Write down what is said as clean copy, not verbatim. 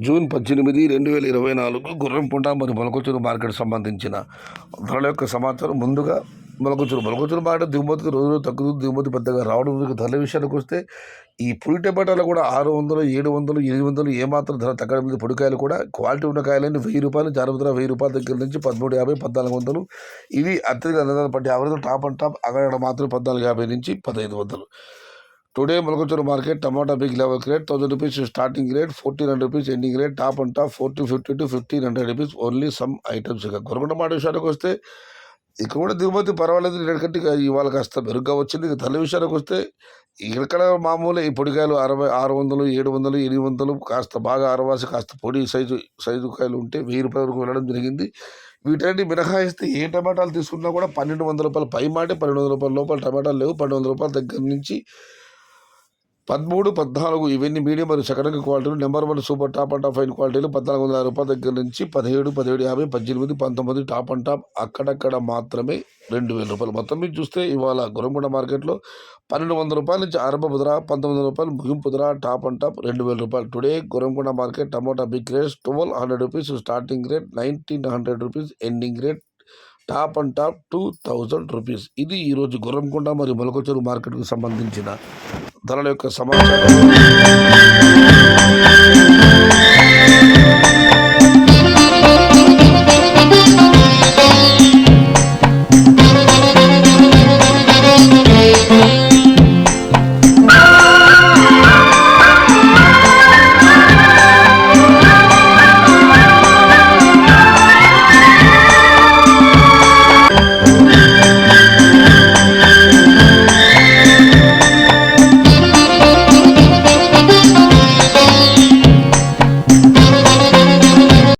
June 18, 2024 గుర్రంపుంట మరియు మొలకొచ్చురు market సంబంధించిన ధరల యొక్క సమాచారం. ముందుగా మొలకొచ్చురు మార్కెట్ దిగుమతికి రోజు తగ్గుతుంది. దిగుమతి పెద్దగా రావడం లేదు. ధరల విషయానికి వస్తే ఈ పొడి టమాటాలు కూడా 600, 700, 800 ఏమాత్రం ధర తగ్గడం లేదు. పొడికాయలు కూడా క్వాలిటీ ఉన్న కాయలన్నీ ₹1000, జాగ్రత్త ₹1000 దగ్గర నుంచి 1350, 1400. ఇవి అత్యధిక అన్నదాన్ని బట్టి యావరేజ్ టాప్ అండ్ టాప్ అక్కడ మాత్రం 1450 నుంచి 1500. టుడే మొలకొచ్చూరు మార్కెట్ టమాటా big level rate ₹1000 starting rate, ₹1400 ending rate, top and top ₹1450 to ₹1500 only some items. ఇక గొరకొండ మాట విషయానికి వస్తే ఇక్కడ కూడా దిగుమతి పర్వాలేదు, నిన్నటికంటే ఇవాళ కాస్త మెరుగ్గా వచ్చింది. ఇక ధరల విషయానికి వస్తే ఇక్కడ మామూలు ఈ పొడికాయలు 60, 600, 700, 800 కాస్త బాగా ఆరవాసి కాస్త పొడి సైజు కాయలు ఉంటే ₹1000 వరకు వెళ్ళడం జరిగింది. వీటన్నిటి మినహాయిస్తే ఏ టమాటాలు తీసుకున్నా కూడా ₹1200 పై మాట, ₹1200 లోపల టమాటాలు లేవు. ₹1200 దగ్గర నుంచి 13, 14 ఇవన్నీ మీడియం మరియు సెకండ్ క్వాలిటీలు. Number 1 super top and top fine క్వాలిటీలు ₹1450 దగ్గర నుంచి 17, 1750, 18, 19 టాప్ అండ్ టాప్ అక్కడక్కడ మాత్రమే ₹2000. మొత్తం మీద చూస్తే ఇవాళ గుర్రంకొండ మార్కెట్లో ₹1200 నుంచి ఆరంభ ధర, ₹1900 ముగింపు ధర, top and top ₹2000. Today Gurramkonda market tomato big rate ₹1200 starting rate, ₹1900 ending rate, top and top ₹2000. ఇది ఈరోజు గుర్రంకొండ మరియు మొలకొచ్చూరు మార్కెట్కు సంబంధించిన ధరల యొక్క సమాచారం.